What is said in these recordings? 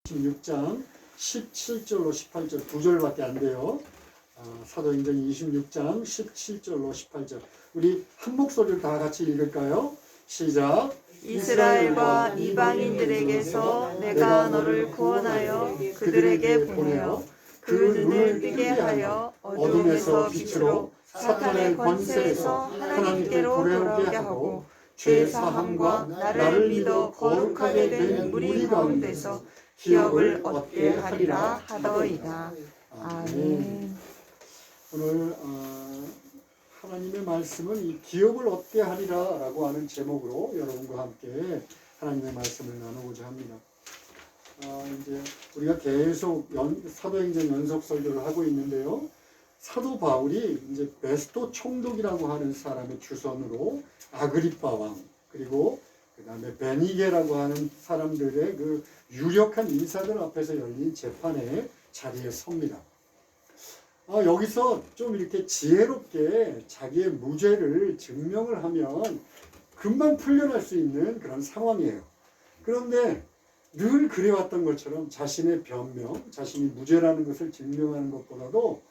26장 17절로 18절 두 절밖에 안 돼요. 사도행전 26장 17절로 18절. 우리 한 목소리로 다 같이 읽을까요? 시작. 이스라엘과 이방인들에게서 내가 너를 구원하여 그들에게 보내어 그 눈을 뜨게 하여 어둠에서 빛으로 사탄의 권세에서 하나님께로 돌아오게 하고 죄 사함과 나를 믿어 거룩하게 된 무리 가운데서 기업을 얻게 하리라 하더이다. 아멘. 오늘 하나님의 말씀은 이 기업을 얻게 하리라라고 하는 제목으로 여러분과 함께 하나님의 말씀을 나누고자 합니다. 이제 우리가 계속 사도행전 연속 설교를 하고 있는데요. 사도 바울이 이제 베스토 총독이라고 하는 사람의 주선으로 아그리빠 왕 그리고 그다음에 베니게라고 하는 사람들의 그 유력한 인사들 앞에서 열린 재판의 자리에 섭니다. 여기서 좀 이렇게 지혜롭게 자기의 무죄를 증명을 하면 금방 풀려날 수 있는 그런 상황이에요. 그런데 늘 그래왔던 것처럼 자신의 변명, 자신이 무죄라는 것을 증명하는 것보다도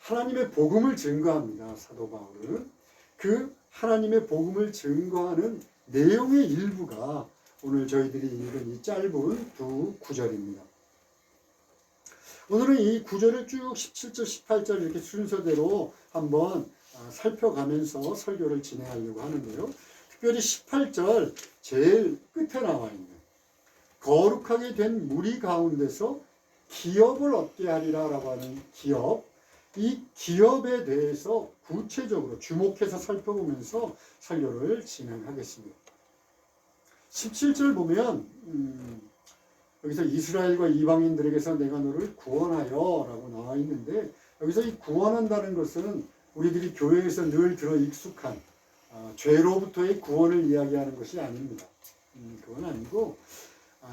하나님의 복음을 증거합니다. 사도 바울은. 그 하나님의 복음을 증거하는 내용의 일부가 오늘 저희들이 읽은 이 짧은 두 구절입니다. 오늘은 이 구절을 쭉 17절, 18절 이렇게 순서대로 한번 살펴가면서 설교를 진행하려고 하는데요. 특별히 18절 제일 끝에 나와 있는 거룩하게 된 무리 가운데서 기업을 얻게 하리라라고 하는 기업, 이 기업에 대해서 구체적으로 주목해서 살펴보면서 설교를 진행하겠습니다. 17절 보면 여기서 이스라엘과 이방인들에게서 내가 너를 구원하여 라고 나와 있는데 여기서 이 구원한다는 것은 우리들이 교회에서 늘 들어 익숙한 죄로부터의 구원을 이야기하는 것이 아닙니다. 그건 아니고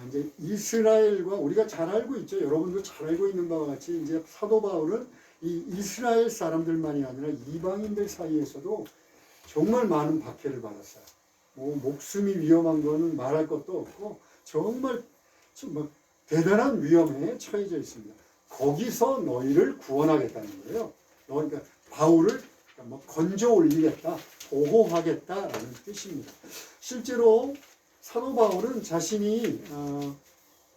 이제 이스라엘과 우리가 잘 알고 있죠. 여러분도 잘 알고 있는 바와 같이 이제 사도 바울은 이 이스라엘 사람들만이 아니라 이방인들 사이에서도 정말 많은 박해를 받았어요. 뭐 목숨이 위험한 거는 말할 것도 없고 정말 대단한 위험에 처해져 있습니다. 거기서 너희를 구원하겠다는 거예요. 그러니까 바울을 건져 올리겠다, 보호하겠다라는 뜻입니다. 실제로 사도 바울은 자신이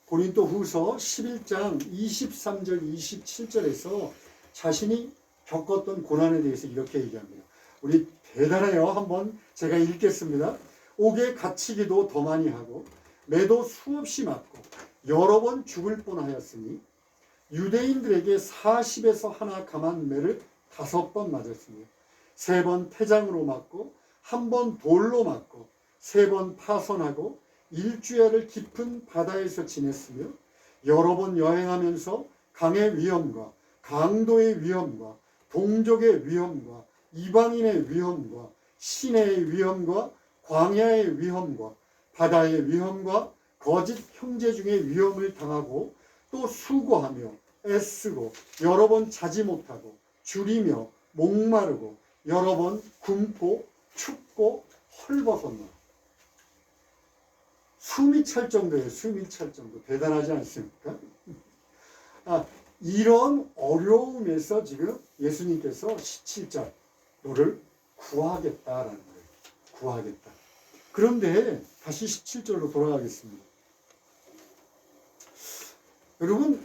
고린도 후서 11장 23절 27절에서 자신이 겪었던 고난에 대해서 이렇게 얘기합니다. 우리 대단해요. 한번 제가 읽겠습니다. 옥에 갇히기도 더 많이 하고 매도 수없이 맞고 여러 번 죽을 뻔하였으니 유대인들에게 40에서 하나 감한 매를 5번 맞았으며 3번 태장으로 맞고 1번 돌로 맞고 3번 파선하고 일주일을 깊은 바다에서 지냈으며 여러 번 여행하면서 강의 위험과 강도의 위험과 동족의 위험과 이방인의 위험과 시내의 위험과 광야의 위험과 바다의 위험과 거짓 형제 중의 위험을 당하고 또 수고하며 애쓰고 여러 번 자지 못하고 줄이며 목마르고 여러 번 굶고 춥고 헐벗었노라. 숨이 찰 정도예요. 숨이 찰 정도. 대단하지 않습니까? 이런 어려움에서 지금 예수님께서 17절 너를 구하겠다라는 거예요. 구하겠다. 그런데 다시 17절로 돌아가겠습니다. 여러분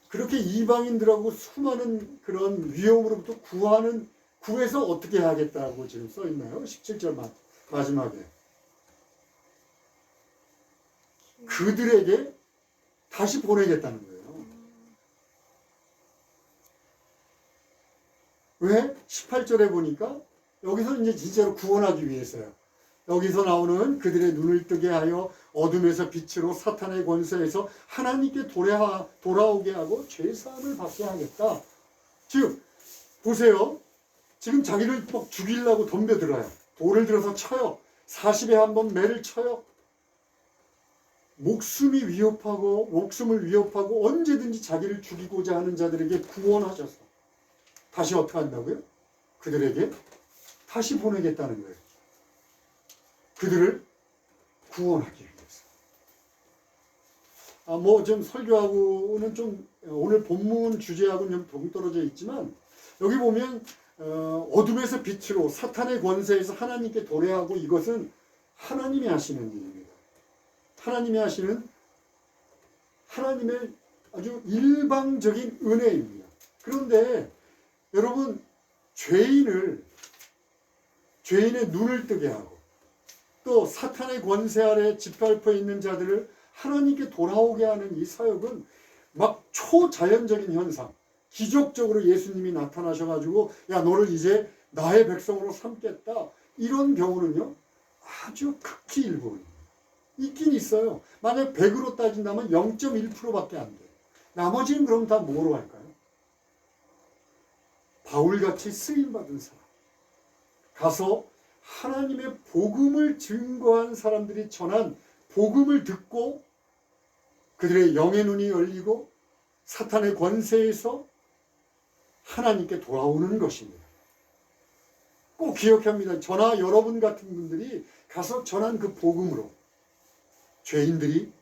그렇게 이방인들하고 수많은 그런 위험으로부터 구해서 어떻게 하겠다고 지금 써 있나요? 17절 마지막에 그들에게 다시 보내겠다는 거예요. 왜? 18절에 보니까 여기서 이제 진짜로 구원하기 위해서요. 여기서 나오는 그들의 눈을 뜨게 하여 어둠에서 빛으로 사탄의 권세에서 하나님께 돌아오게 하고 죄사함을 받게 하겠다. 즉 보세요. 지금 자기를 막 죽이려고 덤벼들어요. 돌을 들어서 쳐요. 40에 한 번 매를 쳐요. 목숨을 위협하고 언제든지 자기를 죽이고자 하는 자들에게 구원하셔서 다시 어떻게 한다고요? 그들에게 다시 보내겠다는 거예요. 그들을 구원하기 위해서. 뭐 좀 설교하고는 좀 오늘 본문 주제하고는 좀 동떨어져 있지만 여기 보면 어둠에서 빛으로 사탄의 권세에서 하나님께 도래하고 이것은 하나님이 하시는 일입니다. 하나님이 하시는 하나님의 아주 일방적인 은혜입니다. 그런데 여러분 죄인의 눈을 뜨게 하고 또 사탄의 권세 아래 짓밟혀 있는 자들을 하나님께 돌아오게 하는 이 사역은 막 초자연적인 현상, 기적적으로 예수님이 나타나셔가지고 야 너를 이제 나의 백성으로 삼겠다 이런 경우는요 아주 극히 일부 있긴 있어요. 만약 100으로 따진다면 0.1%밖에 안 돼요. 나머지는 그럼 다 뭐로 할까요? 바울같이 쓰임받은 사람 가서 하나님의 복음을 증거한 사람들이 전한 복음을 듣고 그들의 영의 눈이 열리고 사탄의 권세에서 하나님께 돌아오는 것입니다. 꼭 기억합니다. 저나 여러분 같은 분들이 가서 전한 그 복음으로 죄인들이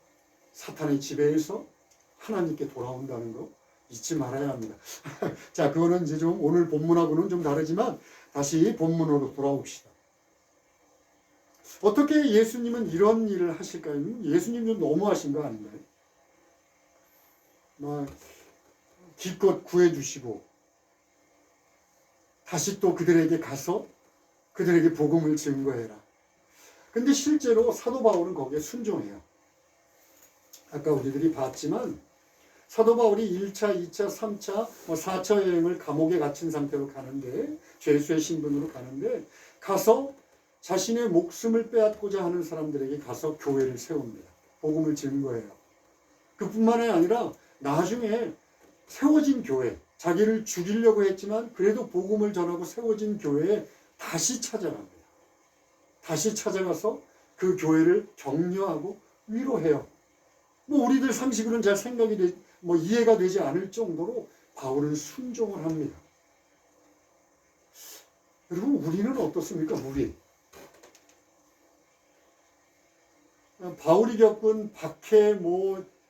사탄의 지배에서 하나님께 돌아온다는 거 잊지 말아야 합니다. 자, 그거는 이제 좀 오늘 본문하고는 좀 다르지만 다시 본문으로 돌아옵시다. 어떻게 예수님은 이런 일을 하실까요? 예수님 좀 너무하신 거 아닌가요? 막 기껏 구해주시고 다시 또 그들에게 가서 그들에게 복음을 증거해라. 근데 실제로 사도 바울은 거기에 순종해요. 아까 우리들이 봤지만 사도 바울이 1차, 2차, 3차, 4차 여행을 감옥에 갇힌 상태로 가는데 죄수의 신분으로 가는데 가서 자신의 목숨을 빼앗고자 하는 사람들에게 가서 교회를 세웁니다. 복음을 증거해요. 그뿐만이 아니라 나중에 세워진 교회, 자기를 죽이려고 했지만 그래도 복음을 전하고 세워진 교회에 다시 찾아갑니다. 다시 찾아가서 그 교회를 격려하고 위로해요. 뭐 우리들 상식으로는 잘 이해가 되지 않을 정도로 바울은 순종을 합니다. 여러분 우리는 어떻습니까? 바울이 겪은 박해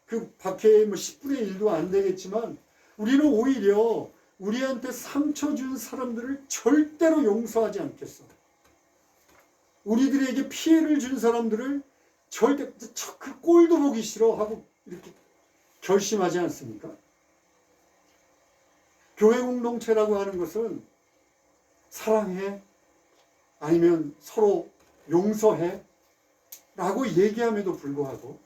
그 박해의 10분의 1도 안 되겠지만 우리는 오히려 우리한테 상처 준 사람들을 절대로 용서하지 않겠어. 우리들에게 피해를 준 사람들을 절대 그 꼴도 보기 싫어 하고 이렇게 결심하지 않습니까? 교회 공동체라고 하는 것은 사랑해 아니면 서로 용서해 라고 얘기함에도 불구하고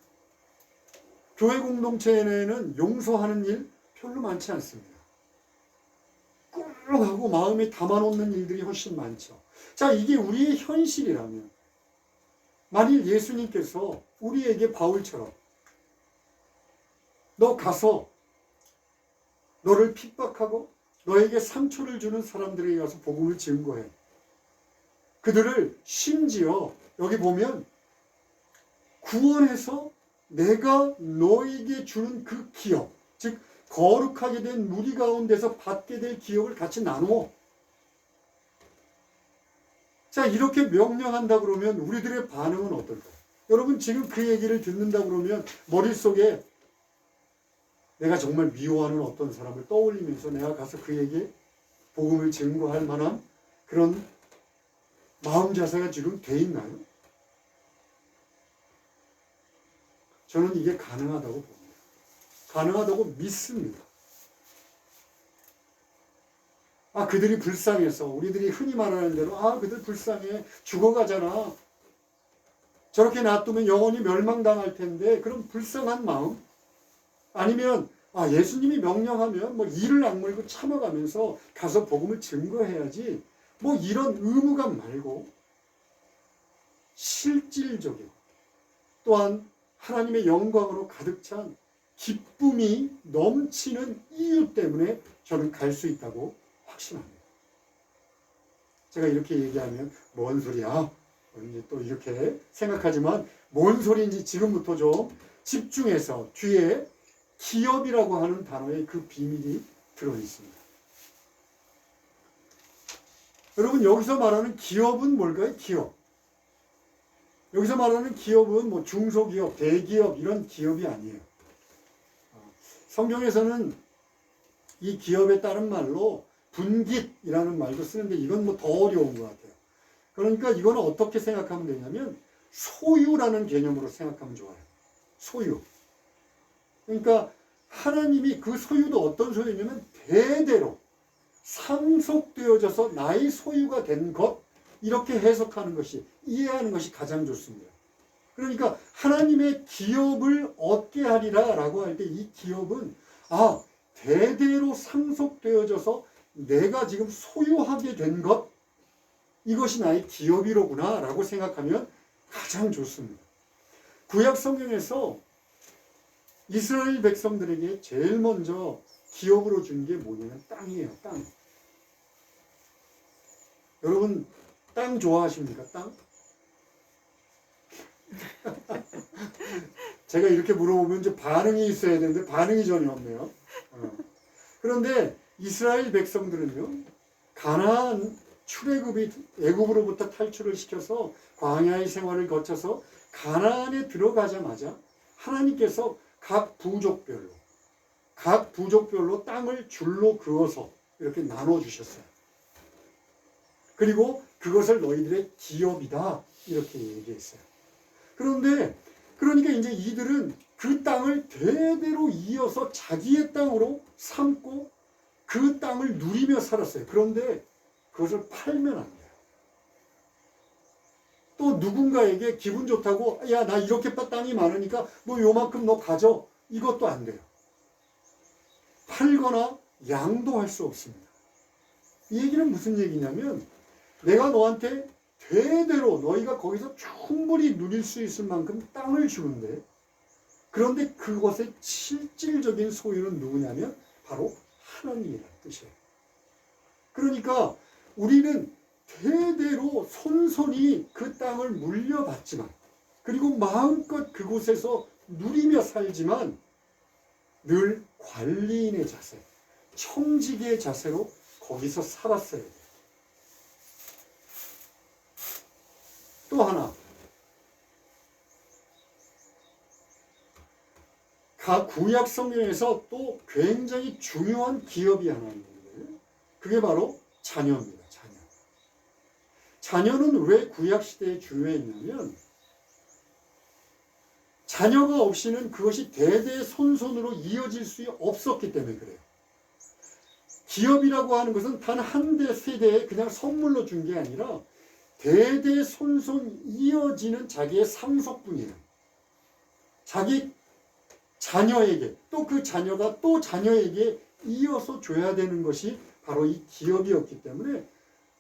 교회 공동체에는 용서하는 일 별로 많지 않습니다. 꿀렁하고 마음에 담아놓는 일들이 훨씬 많죠. 자, 이게 우리의 현실이라면 만일 예수님께서 우리에게 바울처럼 너 가서 너를 핍박하고 너에게 상처를 주는 사람들에게 가서 복음을 증거해. 그들을 심지어 여기 보면 구원해서 내가 너에게 주는 그 기업, 즉 거룩하게 된 무리 가운데서 받게 될 기업을 같이 나누어. 자, 이렇게 명령한다 그러면 우리들의 반응은 어떨까요? 여러분 지금 그 얘기를 듣는다 그러면 머릿속에 내가 정말 미워하는 어떤 사람을 떠올리면서 내가 가서 그에게 복음을 증거할 만한 그런 마음 자세가 지금 돼 있나요? 저는 이게 가능하다고 봅니다. 가능하다고 믿습니다. 그들이 불쌍해서 우리들이 흔히 말하는 대로 그들 불쌍해 죽어가잖아. 저렇게 놔두면 영원히 멸망당할 텐데 그런 불쌍한 마음 아니면 예수님이 명령하면 이를 악물고 참아가면서 가서 복음을 증거해야지 이런 의무감 말고 실질적인 또한 하나님의 영광으로 가득 찬 기쁨이 넘치는 이유 때문에 저는 갈 수 있다고 확신합니다. 제가 이렇게 얘기하면 뭔 소리야? 이제 또 이렇게 생각하지만 뭔 소리인지 지금부터 좀 집중해서 뒤에 기업이라고 하는 단어에 그 비밀이 들어있습니다. 여러분 여기서 말하는 기업은 뭘까요? 기업. 여기서 말하는 기업은 중소기업, 대기업 이런 기업이 아니에요. 성경에서는 이 기업에 따른 말로 분깃이라는 말도 쓰는데 이건 뭐 더 어려운 것 같아요. 그러니까 이거는 어떻게 생각하면 되냐면 소유라는 개념으로 생각하면 좋아요. 소유. 그러니까 하나님이 그 소유도 어떤 소유냐면 대대로 상속되어져서 나의 소유가 된 것, 이렇게 해석하는 것이, 이해하는 것이 가장 좋습니다. 그러니까 하나님의 기업을 얻게 하리라 라고 할 때 이 기업은 대대로 상속되어져서 내가 지금 소유하게 된 것, 이것이 나의 기업이로구나 라고 생각하면 가장 좋습니다. 구약 성경에서 이스라엘 백성들에게 제일 먼저 기업으로 준 게 뭐냐면 땅이에요. 땅. 여러분 땅 좋아하십니까? 땅? 제가 이렇게 물어보면 이제 반응이 있어야 되는데 반응이 전혀 없네요. 그런데 이스라엘 백성들은요, 가나안 출애굽이 애굽으로부터 탈출을 시켜서 광야의 생활을 거쳐서 가나안에 들어가자마자 하나님께서 각 부족별로 땅을 줄로 그어서 이렇게 나눠 주셨어요. 그리고 그것을 너희들의 기업이다 이렇게 얘기했어요. 그러니까 이제 이들은 그 땅을 대대로 이어서 자기의 땅으로 삼고 그 땅을 누리며 살았어요. 그런데 그것을 팔면 안 돼요. 또 누군가에게 기분 좋다고 야, 나 이렇게 땅이 많으니까 너 요만큼 너 가져. 이것도 안 돼요. 팔거나 양도할 수 없습니다. 이 얘기는 무슨 얘기냐면 내가 너한테 대대로 너희가 거기서 충분히 누릴 수 있을 만큼 땅을 주는데, 그런데 그것의 실질적인 소유는 누구냐면 바로 하나님이라는 뜻이에요. 그러니까 우리는 대대로 손손이 그 땅을 물려받지만, 그리고 마음껏 그곳에서 누리며 살지만 늘 관리인의 자세, 청지기의 자세로 거기서 살았어야 돼요. 또 하나, 구약 성경에서 또 굉장히 중요한 기업이 하나 있는데 그게 바로 자녀입니다. 자녀는 왜 구약 시대에 중요했냐면 자녀가 없이는 그것이 대대손손으로 이어질 수 없었기 때문에 그래요. 기업이라고 하는 것은 단 한 대 세대에 그냥 선물로 준 게 아니라 대대손손 이어지는 자기의 상속분이에요. 자기 자녀에게, 또 그 자녀가 또 자녀에게 이어서 줘야 되는 것이 바로 이 기업이었기 때문에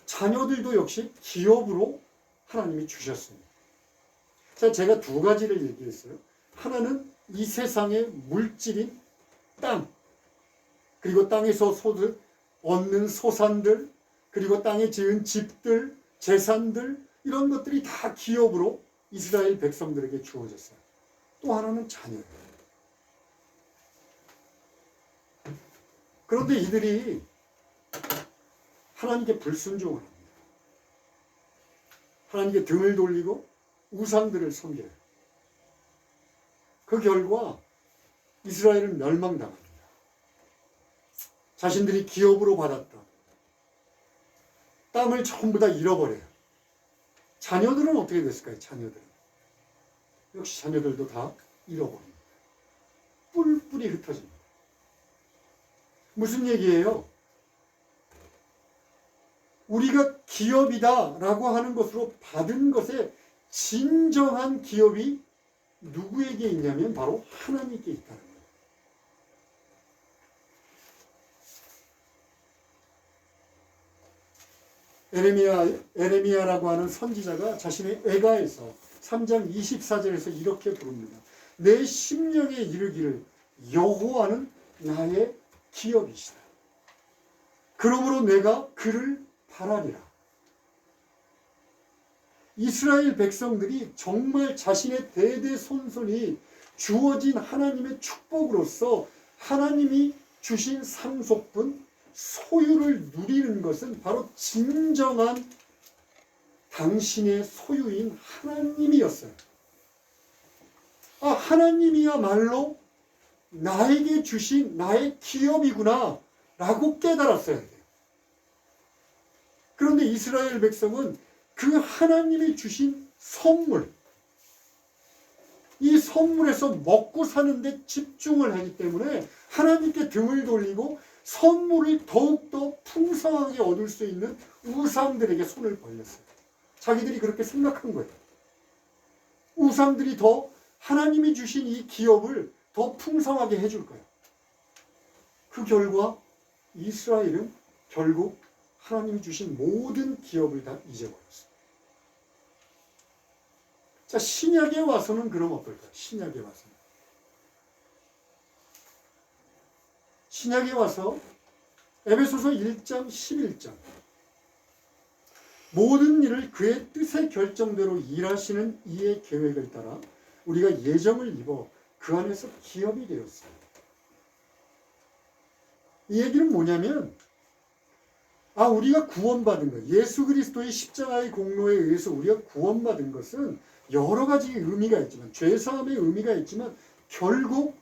자녀들도 역시 기업으로 하나님이 주셨습니다. 자, 제가 두 가지를 얘기했어요. 하나는 이 세상의 물질인 땅, 그리고 땅에서 얻는 소산들, 그리고 땅에 지은 집들, 재산들, 이런 것들이 다 기업으로 이스라엘 백성들에게 주어졌어요. 또 하나는 자녀예요. 그런데 이들이 하나님께 불순종을 합니다. 하나님께 등을 돌리고 우상들을 섬겨요. 그 결과 이스라엘은 멸망당합니다. 자신들이 기업으로 받았던 땅을 전부 다 잃어버려요. 자녀들은 어떻게 됐을까요? 자녀들은 역시 자녀들도 다 잃어버립니다. 뿔뿔이 흩어집니다. 무슨 얘기예요? 우리가 기업이다 라고 하는 것으로 받은 것의 진정한 기업이 누구에게 있냐면 바로 하나님께 있다는 거예요. 에레미야라고 하는 선지자가 자신의 애가에서 3장 24절에서 이렇게 부릅니다. 내 심령에 이르기를 여호와는 나의 기업이시다. 그러므로 내가 그를 바라리라. 이스라엘 백성들이 정말 자신의 대대손손이 주어진 하나님의 축복으로서 하나님이 주신 상속분, 소유를 누리는 것은 바로 진정한 당신의 소유인 하나님이었어요. 하나님이야말로 나에게 주신 나의 기업이구나 라고 깨달았어야 돼요. 그런데 이스라엘 백성은 그 하나님이 주신 선물, 이 선물에서 먹고 사는데 집중을 하기 때문에 하나님께 등을 돌리고 선물을 더욱더 풍성하게 얻을 수 있는 우상들에게 손을 벌렸어요. 자기들이 그렇게 생각한 거예요. 우상들이 더 하나님이 주신 이 기업을 더 풍성하게 해줄 거예요. 그 결과 이스라엘은 결국 하나님이 주신 모든 기업을 다 잊어버렸어요. 자, 신약에 와서는 그럼 어떨까요? 신약에 와서는. 신약에 와서 에베소서 1장 11절 모든 일을 그의 뜻의 결정대로 일하시는 이의 계획을 따라 우리가 예정을 입어 그 안에서 기업이 되었어요. 이 얘기는 뭐냐면 우리가 구원받은 것, 예수 그리스도의 십자가의 공로에 의해서 우리가 구원받은 것은 여러 가지 의미가 있지만, 죄사함의 의미가 있지만 결국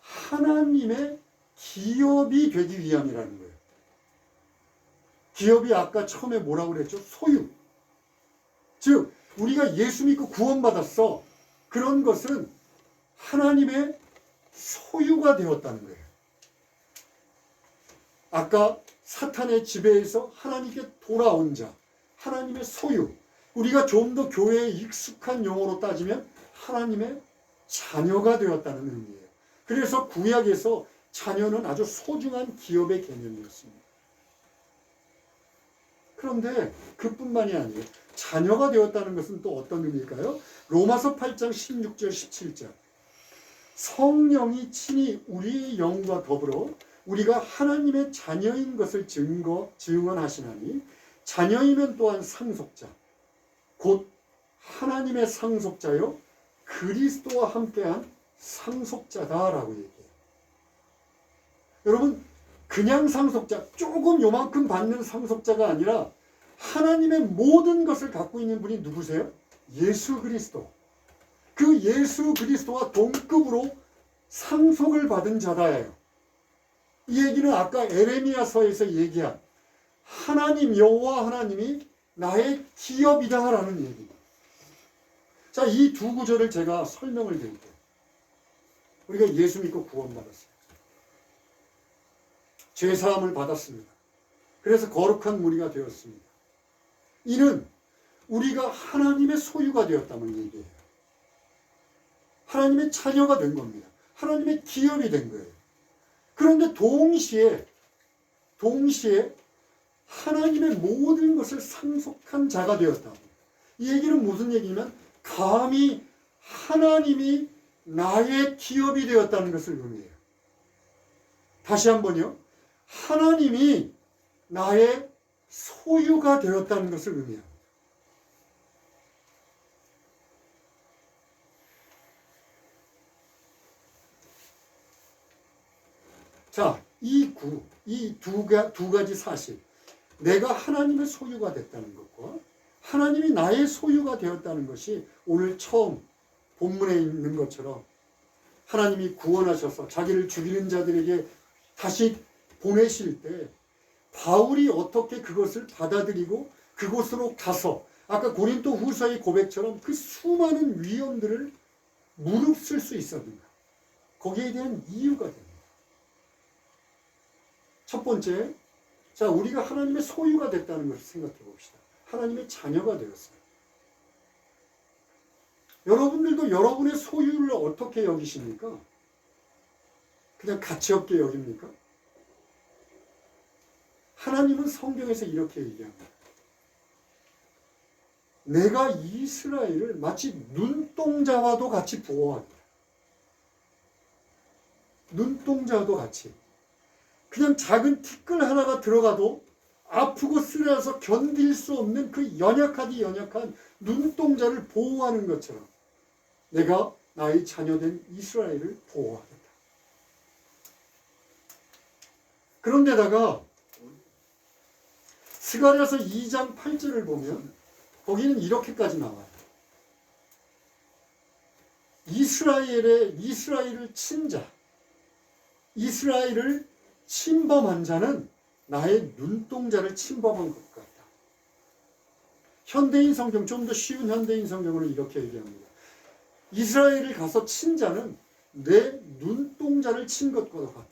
하나님의 기업이 되기 위함이라는 거예요. 기업이 아까 처음에 뭐라고 그랬죠? 소유. 즉 우리가 예수 믿고 구원받았어. 그런 것은 하나님의 소유가 되었다는 거예요. 아까 사탄의 지배에서 하나님께 돌아온 자, 하나님의 소유. 우리가 좀 더 교회에 익숙한 용어로 따지면 하나님의 자녀가 되었다는 의미예요. 그래서 구약에서 자녀는 아주 소중한 기업의 개념이었습니다. 그런데 그뿐만이 아니에요. 자녀가 되었다는 것은 또 어떤 의미일까요? 로마서 8장 16절 17절 성령이 친히 우리의 영과 더불어 우리가 하나님의 자녀인 것을 증언하시나니 자녀이면 또한 상속자 곧 하나님의 상속자요 그리스도와 함께한 상속자다라고 얘기해요. 여러분 그냥 상속자, 조금 요만큼 받는 상속자가 아니라 하나님의 모든 것을 갖고 있는 분이 누구세요? 예수 그리스도. 그 예수 그리스도와 동급으로 상속을 받은 자다예요. 이 얘기는 아까 에레미야서에서 얘기한 하나님 여호와 하나님이 나의 기업이다라는 얘기입니다. 자, 이 두 구절을 제가 설명을 드릴게요. 우리가 예수 믿고 구원받았어요. 죄사함을 받았습니다. 그래서 거룩한 무리가 되었습니다. 이는 우리가 하나님의 소유가 되었다는 얘기예요. 하나님의 자녀가 된 겁니다. 하나님의 기업이 된 거예요. 그런데 동시에 하나님의 모든 것을 상속한 자가 되었다. 이 얘기는 무슨 얘기냐면 감히 하나님이 나의 기업이 되었다는 것을 의미해요. 다시 한번요. 하나님이 나의 소유가 되었다는 것을 의미합니다. 자, 이 두 가지 사실, 내가 하나님의 소유가 됐다는 것과 하나님이 나의 소유가 되었다는 것이 오늘 처음 본문에 있는 것처럼 하나님이 구원하셔서 자기를 죽이는 자들에게 다시 보내실 때 바울이 어떻게 그것을 받아들이고 그곳으로 가서 아까 고린도 후서의 고백처럼 그 수많은 위험들을 무릅쓸 수 있었는가. 거기에 대한 이유가 됩니다. 첫 번째, 자, 우리가 하나님의 소유가 됐다는 것을 생각해 봅시다. 하나님의 자녀가 되었어요. 여러분들도 여러분의 소유를 어떻게 여기십니까? 그냥 가치없게 여깁니까? 하나님은 성경에서 이렇게 얘기합니다. 내가 이스라엘을 마치 눈동자와도 같이 보호한다. 눈동자와도 같이. 그냥 작은 티끌 하나가 들어가도 아프고 쓰라려서 견딜 수 없는 그 연약한 눈동자를 보호하는 것처럼 내가 나의 자녀된 이스라엘을 보호하겠다. 그런데다가 스가랴서 2장 8절을 보면 거기는 이렇게까지 나와요. 이스라엘을 친 자, 이스라엘을 침범한 자는 나의 눈동자를 침범한 것 같다. 현대인 성경, 좀 더 쉬운 현대인 성경으로 이렇게 얘기합니다. 이스라엘을 가서 친 자는 내 눈동자를 친 것과 같다.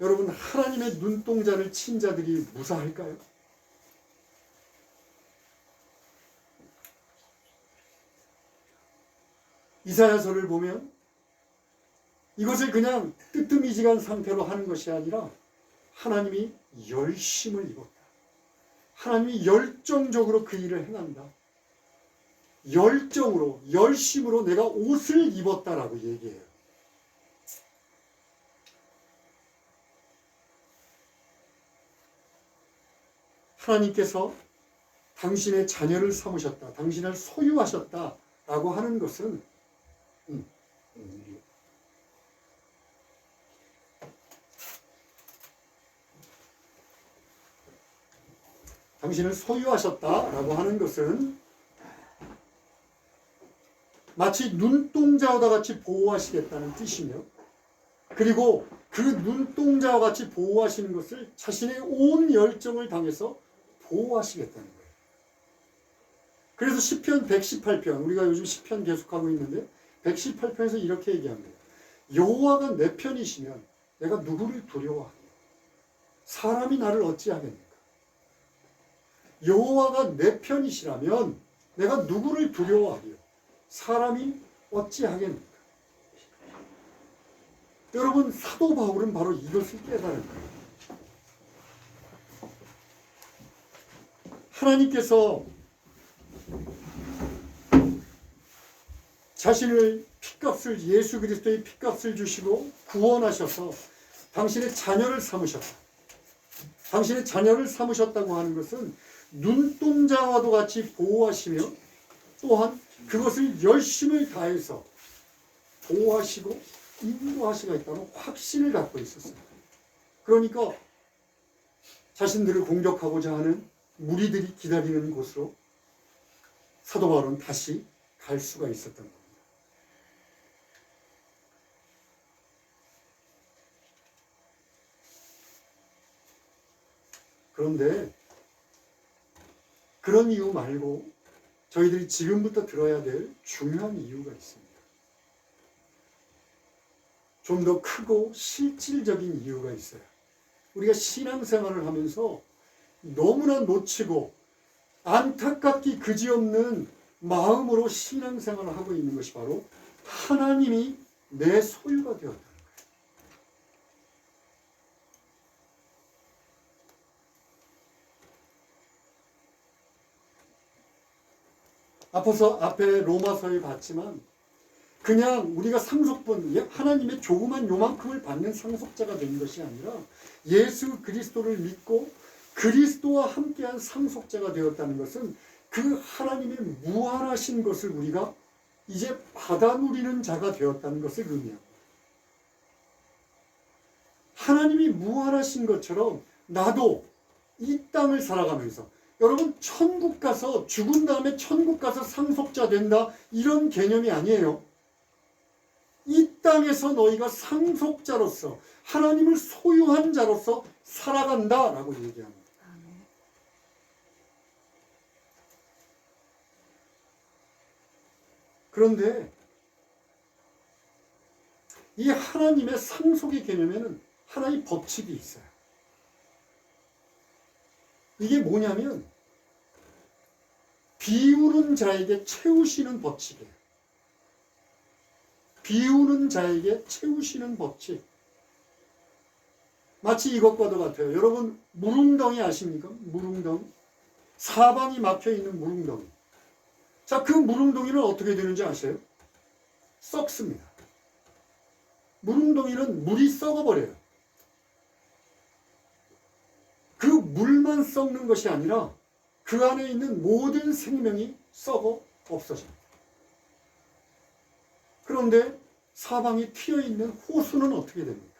여러분, 하나님의 눈동자를 친 자들이 무사할까요? 이사야서를 보면 이것을 그냥 뜨뜨미지간 상태로 하는 것이 아니라 하나님이 열심을 입었다. 하나님이 열정적으로 그 일을 행한다. 열정으로, 열심으로 내가 옷을 입었다라고 얘기해요. 하나님께서 당신의 자녀를 삼으셨다, 당신을 소유하셨다라고 하는 것은 당신을 소유하셨다라고 하는 것은 마치 눈동자와 같이 보호하시겠다는 뜻이며, 그리고 그 눈동자와 같이 보호하시는 것을 자신의 온 열정을 당해서 보호하시겠다는 거예요. 그래서 시편 118편, 우리가 요즘 시편 계속하고 있는데 118편에서 이렇게 얘기합니다. 여호와가 내 편이시면 내가 누구를 두려워하리요? 사람이 나를 어찌하겠는가? 여호와가 내 편이시라면 내가 누구를 두려워하리요? 사람이 어찌하겠는가? 여러분, 사도 바울은 바로 이것을 깨달은 거예요. 하나님께서 자신을 핏값을, 예수 그리스도의 핏값을 주시고 구원하셔서 당신의 자녀를 삼으셨다. 당신의 자녀를 삼으셨다고 하는 것은 눈동자와도 같이 보호하시며 또한 그것을 열심을 다해서 보호하시고 인도하시겠다는 확신을 갖고 있었어요. 그러니까 자신들을 공격하고자 하는 무리들이 기다리는 곳으로 사도 바울은 다시 갈 수가 있었던 겁니다. 그런데 그런 이유 말고 저희들이 지금부터 들어야 될 중요한 이유가 있습니다. 좀 더 크고 실질적인 이유가 있어요. 우리가 신앙생활을 하면서 너무나 놓치고 안타깝기 그지없는 마음으로 신앙생활을 하고 있는 것이 바로 하나님이 내 소유가 되었다는 거예요. 앞에 로마서에 봤지만 그냥 우리가 상속분, 하나님의 조그만 요만큼을 받는 상속자가 된 것이 아니라 예수 그리스도를 믿고 그리스도와 함께한 상속자가 되었다는 것은 그 하나님의 무한하신 것을 우리가 이제 받아 누리는 자가 되었다는 것을 의미합니다. 하나님이 무한하신 것처럼 나도 이 땅을 살아가면서, 여러분, 천국 가서 죽은 다음에 천국 가서 상속자 된다, 이런 개념이 아니에요. 이 땅에서 너희가 상속자로서 하나님을 소유한 자로서 살아간다라고 얘기합니다. 그런데 이 하나님의 상속의 개념에는 하나의 법칙이 있어요. 이게 뭐냐면 비우는 자에게 채우시는 법칙이에요. 비우는 자에게 채우시는 법칙. 마치 이것과도 같아요. 여러분, 무릉덩이 아십니까? 무릉덩이. 사방이 막혀있는 무릉덩이. 자, 그 무릉덩이는 어떻게 되는지 아세요? 썩습니다. 무릉덩이는 물이 썩어버려요. 그 물만 썩는 것이 아니라 그 안에 있는 모든 생명이 썩어 없어집니다. 그런데 사방이 튀어있는 호수는 어떻게 됩니까?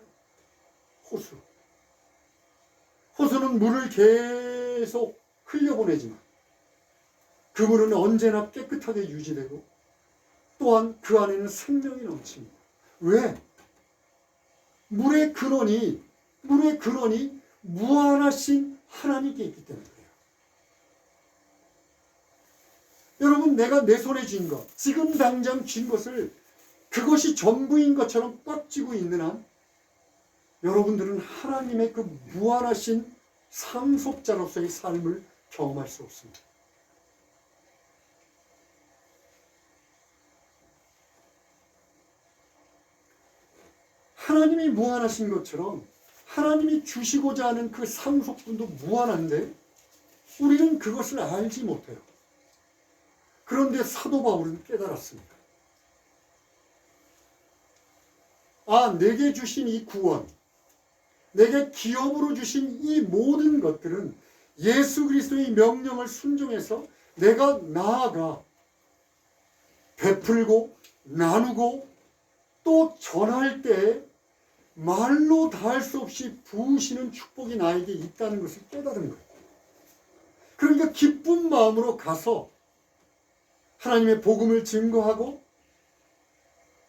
호수는 물을 계속 흘려보내지만 그물은 언제나 깨끗하게 유지되고 또한 그 안에는 생명이 넘칩니다. 왜? 물의 근원이 무한하신 하나님께 있기 때문에 그래요. 여러분, 내가 내 손에 쥔 것, 지금 당장 쥔 것을 그것이 전부인 것처럼 꽉 쥐고 있는 한 여러분들은 하나님의 그 무한하신 상속자로서의 삶을 경험할 수 없습니다. 하나님이 무한하신 것처럼 하나님이 주시고자 하는 그 상속분도 무한한데 우리는 그것을 알지 못해요. 그런데 사도 바울은 깨달았습니다. 아, 내게 주신 이 구원, 내게 기업으로 주신 이 모든 것들은 예수 그리스도의 명령을 순종해서 내가 나아가 베풀고 나누고 또 전할 때 말로 다할 수 없이 부으시는 축복이 나에게 있다는 것을 깨달은 거예요. 그러니까 기쁜 마음으로 가서 하나님의 복음을 증거하고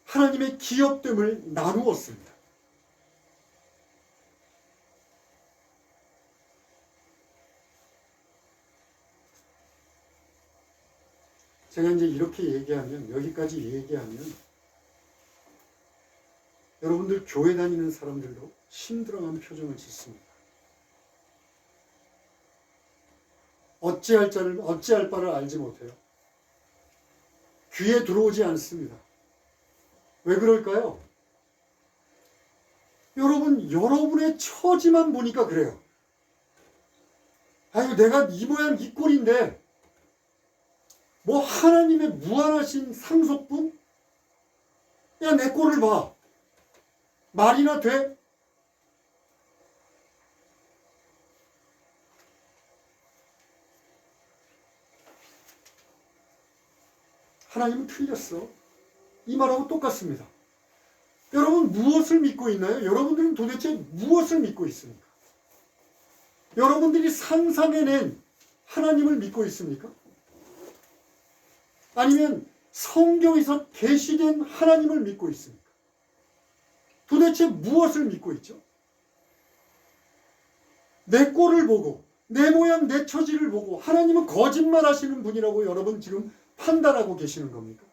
하나님의 기업됨을 나누었습니다. 제가 이제 이렇게 얘기하면, 여기까지 얘기하면 여러분들 교회 다니는 사람들도 힘들어하는 표정을 짓습니다. 어찌할 바를 알지 못해요. 귀에 들어오지 않습니다. 왜 그럴까요? 여러분의 처지만 보니까 그래요. 아유, 내가 이 모양 이 꼴인데 뭐 하나님의 무한하신 상속분? 야, 내 꼴을 봐. 말이나 돼? 하나님은 틀렸어. 이 말하고 똑같습니다. 여러분 무엇을 믿고 있나요? 여러분들은 도대체 무엇을 믿고 있습니까? 여러분들이 상상해낸 하나님을 믿고 있습니까? 아니면 성경에서 계시된 하나님을 믿고 있습니까? 도대체 무엇을 믿고 있죠? 내 꼴을 보고 내 모양 내 처지를 보고 하나님은 거짓말하시는 분이라고 여러분 지금 판단하고 계시는 겁니까?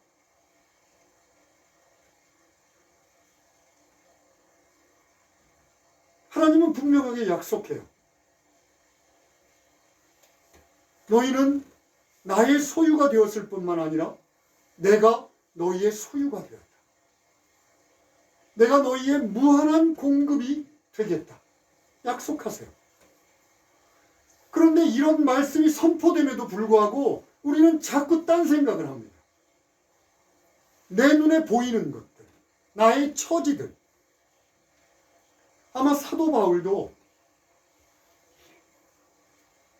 하나님은 분명하게 약속해요. 너희는 나의 소유가 되었을 뿐만 아니라 내가 너희의 소유가 되었다. 내가 너희의 무한한 공급이 되겠다. 약속하세요. 그런데 이런 말씀이 선포됨에도 불구하고 우리는 자꾸 딴 생각을 합니다. 내 눈에 보이는 것들, 나의 처지들. 아마 사도 바울도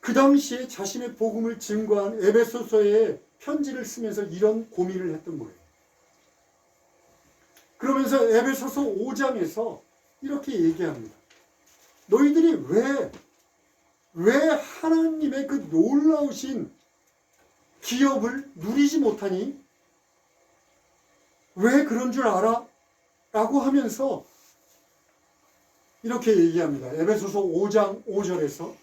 그 당시에 자신의 복음을 증거한 에베소서에 편지를 쓰면서 이런 고민을 했던 거예요. 그러면서 에베소서 5장에서 이렇게 얘기합니다. 너희들이 왜 하나님의 그 놀라우신 기업을 누리지 못하니? 왜 그런 줄 알아? 라고 하면서 이렇게 얘기합니다. 에베소서 5장 5절에서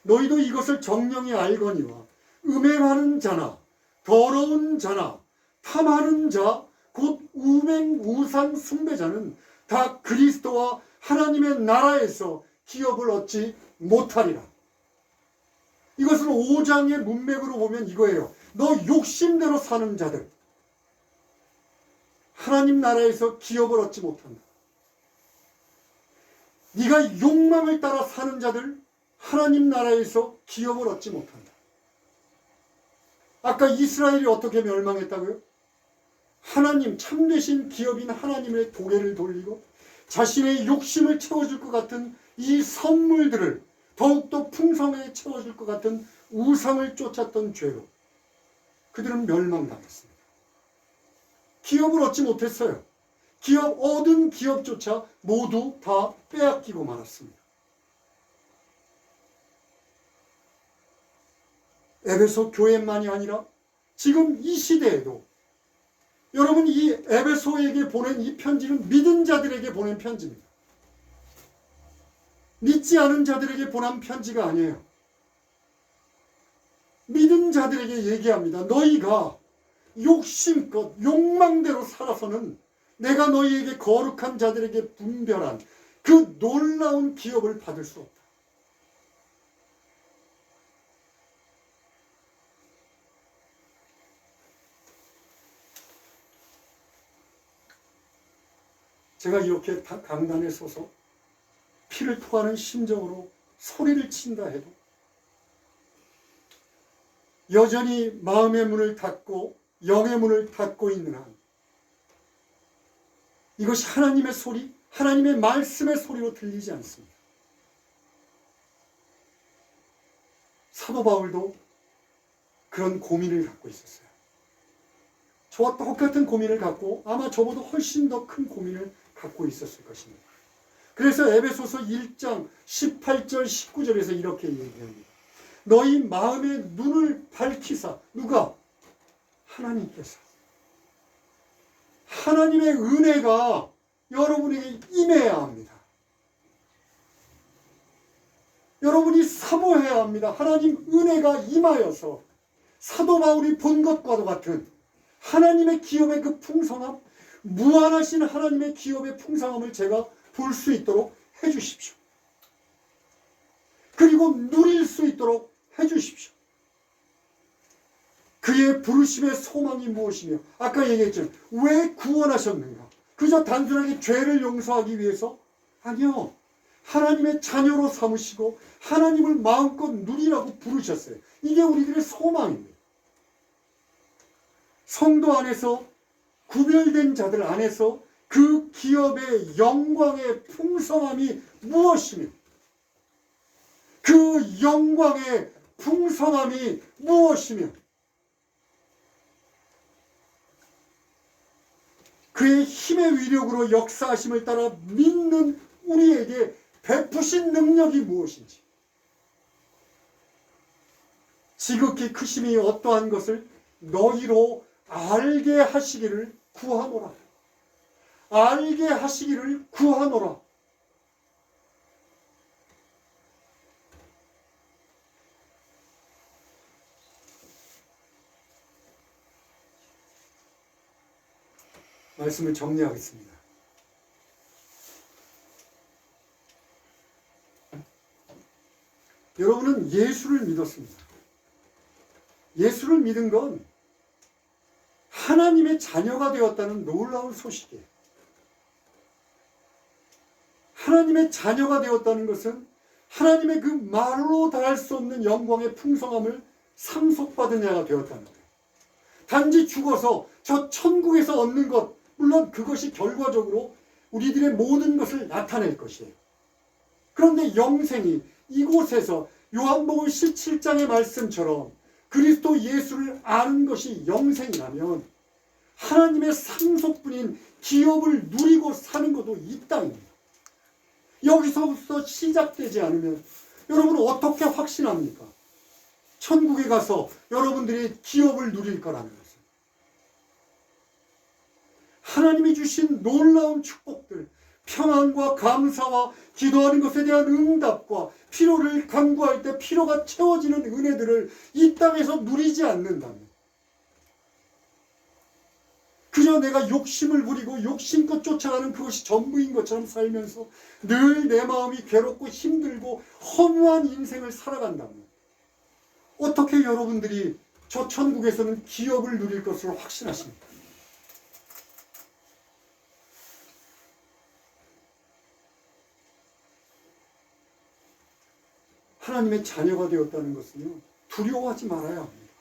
너희도 이것을 정령이 알거니와 음행하는 자나 더러운 자나 탐하는 자 곧 우상 숭배자는 다 그리스도와 하나님의 나라에서 기업을 얻지 못하리라. 이것은 5장의 문맥으로 보면 이거예요. 너 욕심대로 사는 자들, 하나님 나라에서 기업을 얻지 못한다. 네가 욕망을 따라 사는 자들, 하나님 나라에서 기업을 얻지 못한다. 아까 이스라엘이 어떻게 멸망했다고요? 하나님, 참되신 기업인 하나님의 고개를 돌리고 자신의 욕심을 채워줄 것 같은 이 선물들을 더욱더 풍성하게 채워줄 것 같은 우상을 쫓았던 죄로 그들은 멸망당했습니다. 기업을 얻지 못했어요. 얻은 기업조차 모두 다 빼앗기고 말았습니다. 에베소 교회만이 아니라 지금 이 시대에도 여러분 이 에베소에게 보낸 이 편지는 믿은 자들에게 보낸 편지입니다. 믿지 않은 자들에게 보낸 편지가 아니에요. 믿은 자들에게 얘기합니다. 너희가 욕심껏 욕망대로 살아서는 내가 너희에게 거룩한 자들에게 분별한 그 놀라운 기업을 받을 수 없다. 제가 이렇게 강단에 서서 피를 토하는 심정으로 소리를 친다 해도 여전히 마음의 문을 닫고 영의 문을 닫고 있는 한 이것이 하나님의 소리, 하나님의 말씀의 소리로 들리지 않습니다. 사도 바울도 그런 고민을 갖고 있었어요. 저와 똑같은 고민을 갖고 아마 저보다 훨씬 더 큰 고민을 갖고 있었을 것입니다. 그래서 에베소서 1장 18절 19절에서 이렇게 얘기합니다. 너희 마음의 눈을 밝히사 누가? 하나님께서. 하나님의 은혜가 여러분에게 임해야 합니다. 여러분이 사모해야 합니다. 하나님 은혜가 임하여서 사도 바울이 본 것과도 같은 하나님의 기업의 그 풍성함, 무한하신 하나님의 기업의 풍성함을 제가 볼 수 있도록 해주십시오. 그리고 누릴 수 있도록 해주십시오. 그의 부르심의 소망이 무엇이며 아까 얘기했죠. 왜 구원하셨는가? 그저 단순하게 죄를 용서하기 위해서? 아니요. 하나님의 자녀로 삼으시고 하나님을 마음껏 누리라고 부르셨어요. 이게 우리들의 소망입니다. 성도 안에서 구별된 자들 안에서 그 기업의 영광의 풍성함이 무엇이며 그 영광의 풍성함이 무엇이며 그의 힘의 위력으로 역사하심을 따라 믿는 우리에게 베푸신 능력이 무엇인지 지극히 크심이 어떠한 것을 너희로 알게 하시기를 구하노라. 알게 하시기를 구하노라. 말씀을 정리하겠습니다. 여러분은 예수를 믿었습니다. 예수를 믿은 건 하나님의 자녀가 되었다는 놀라운 소식이에요. 하나님의 자녀가 되었다는 것은 하나님의 그 말로 다 할 수 없는 영광의 풍성함을 상속받은 자가 되었다는 거예요. 단지 죽어서 저 천국에서 얻는 것, 물론 그것이 결과적으로 우리들의 모든 것을 나타낼 것이에요. 그런데 영생이 이곳에서 요한복음 17장의 말씀처럼 그리스도 예수를 아는 것이 영생이라면 하나님의 상속분인 기업을 누리고 사는 것도 이 땅입니다. 여기서부터 시작되지 않으면 여러분은 어떻게 확신합니까? 천국에 가서 여러분들이 기업을 누릴 거라는 것을. 하나님이 주신 놀라운 축복들, 평안과 감사와 기도하는 것에 대한 응답과 필요를 간구할 때 필요가 채워지는 은혜들을 이 땅에서 누리지 않는다면 그저 내가 욕심을 부리고 욕심껏 쫓아가는 그것이 전부인 것처럼 살면서 늘 내 마음이 괴롭고 힘들고 허무한 인생을 살아간다면 어떻게 여러분들이 저 천국에서는 기업을 누릴 것을 확신하십니까? 하나님의 자녀가 되었다는 것은요, 두려워하지 말아야 합니다.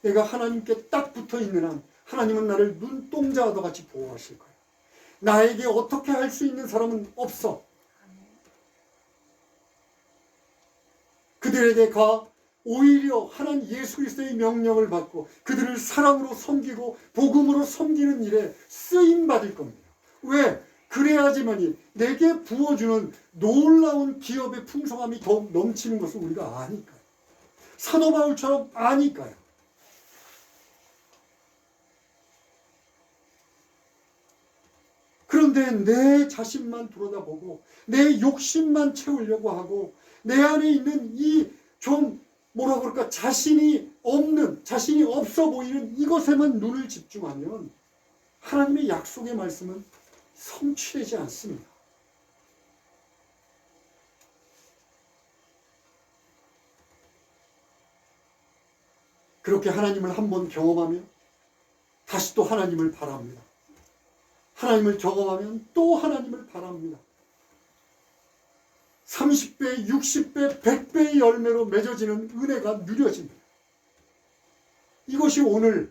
내가 하나님께 딱 붙어 있는 한 하나님은 나를 눈동자와 같이 보호하실 거예요. 나에게 어떻게 할 수 있는 사람은 없어. 그들에게 가 오히려 하나님 예수 그리스도의 명령을 받고 그들을 사랑으로 섬기고 복음으로 섬기는 일에 쓰임받을 겁니다. 왜? 그래야지만이 내게 부어주는 놀라운 기업의 풍성함이 더욱 넘치는 것을 우리가 아니까요. 사도 바울처럼 아니까요. 그런데 내 자신만 들여다보고 내 욕심만 채우려고 하고 내 안에 있는 이 좀 뭐라 그럴까 자신이 없어 보이는 이것에만 눈을 집중하면 하나님의 약속의 말씀은 성취되지 않습니다. 그렇게 하나님을 한번 경험하면 다시 또 하나님을 바랍니다. 하나님을 경험하면 또 하나님을 바랍니다. 30배, 60배, 100배의 열매로 맺어지는 은혜가 누려집니다. 이것이 오늘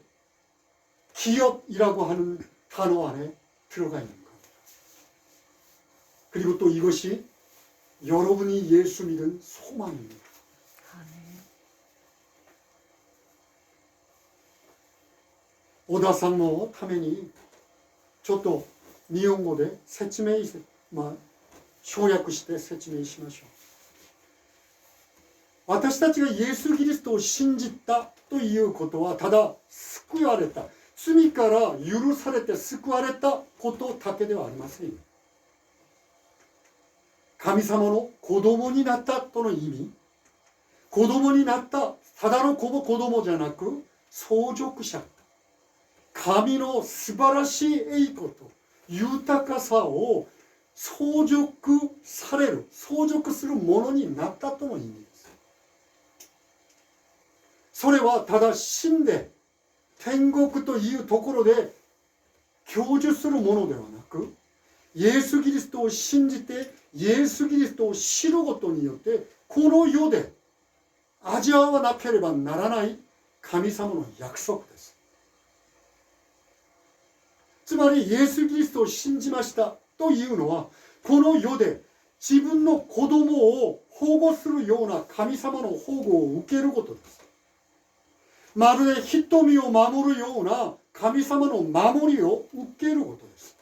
기업이라고 하는 단어 안에 들어가 있는 겁니다. 그리고 또 이것이 여러분이 예수 믿은 소망입니다.小田さんのためにちょっと日本語で説明、省略して説明しましょう。私たちがイエス・キリストを信じたということはただ救われた、罪から許されて救われたことだけではありませんよ。神様の子供になったとの意味、子供になったただの子供じゃなく相続者、神の素晴らしい栄光と豊かさを相続される、相続するものになったとの意味です。それはただ死んで天国というところで享受するものではなく、イエス・キリストを信じてイエス・キリストを知ることによってこの世で味わわなければならない神様の約束です。つまりイエス・キリストを信じましたというのはこの世で自分の子供を保護するような神様の保護を受けることです。まるで瞳を守るような神様の守りを受けることです。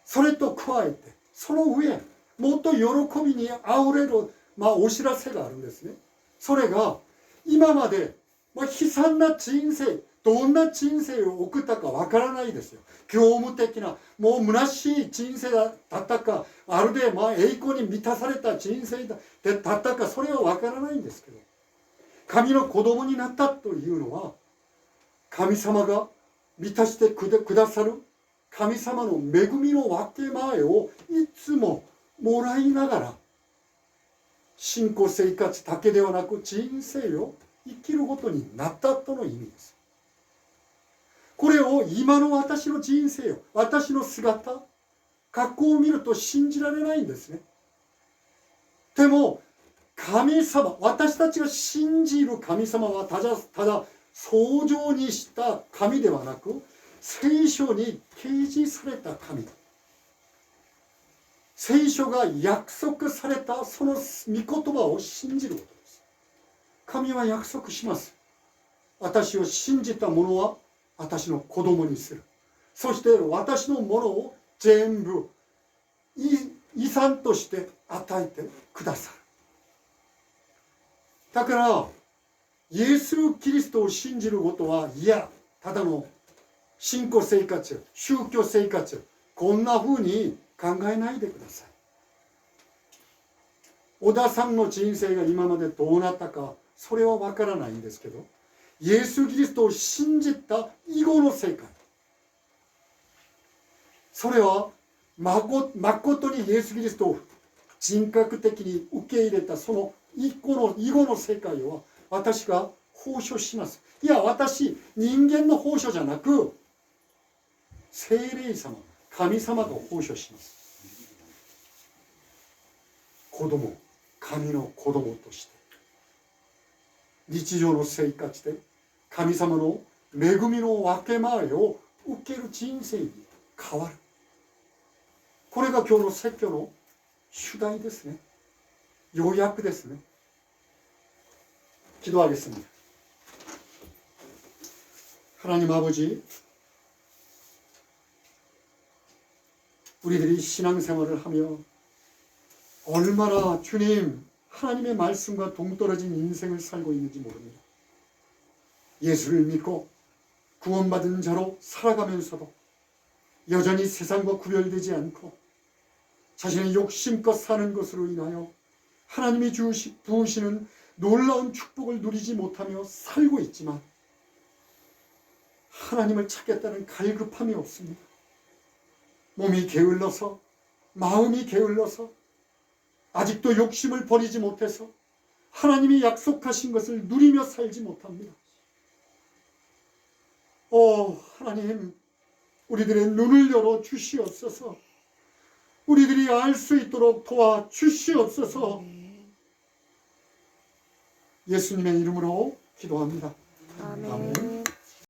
それと加えてその上もっと喜びにあふれる、お知らせがあるんですね。それが今まで、悲惨な人生、どんな人生を送ったかわからないですよ。業務的なもう虚しい人生だったか、あるで栄光に満たされた人生だったか、それはわからないんですけど、神の子供になったというのは神様が満たしてくださる神様の恵みの分け前をいつももらいながら信仰生活だけではなく人生を生きることになったとの意味です。これを今の私の人生を、私の姿、格好を見ると信じられないんですね。でも神様、私たちが信じる神様はただ創造にした神ではなく、聖書に掲示された神、聖書が約束されたその御言葉を信じることです。神は約束します。私を信じた者は私の子供にする。そして私のものを全部遺産として与えてくださる。だからイエス・キリストを信じることは、いやただの信仰生活、宗教生活、こんな風に考えないでください。小田さんの人生が今までどうなったか、それはわからないんですけど、イエス・キリストを信じた以後の世界、それは誠にイエス・キリストを人格的に受け入れたその以後の世界は私が報奨します。いや、私人間の報奨じゃなく聖霊様、神様が報奨します。子供、神の子供として日常の生活で神様の恵みの分け前を受ける人生に変わる。これが今日の説教の主題ですね。要約ですね。기도하겠습니다. 하나님 아버지, 우리들이 신앙생활을 하며 얼마나 주님 하나님의 말씀과 동떨어진 인생을 살고 있는지 모릅니다. 예수를 믿고 구원받은 자로 살아가면서도 여전히 세상과 구별되지 않고 자신의 욕심껏 사는 것으로 인하여 하나님이 부으시는 놀라운 축복을 누리지 못하며 살고 있지만 하나님을 찾겠다는 갈급함이 없습니다. 몸이 게을러서, 마음이 게을러서, 아직도 욕심을 버리지 못해서 하나님이 약속하신 것을 누리며 살지 못합니다. 하나님, 우리들의 눈을 열어 주시옵소서. 우리들이 알 수 있도록 도와 주시옵소서. 예수님의 이름으로 기도합니다. 아멘.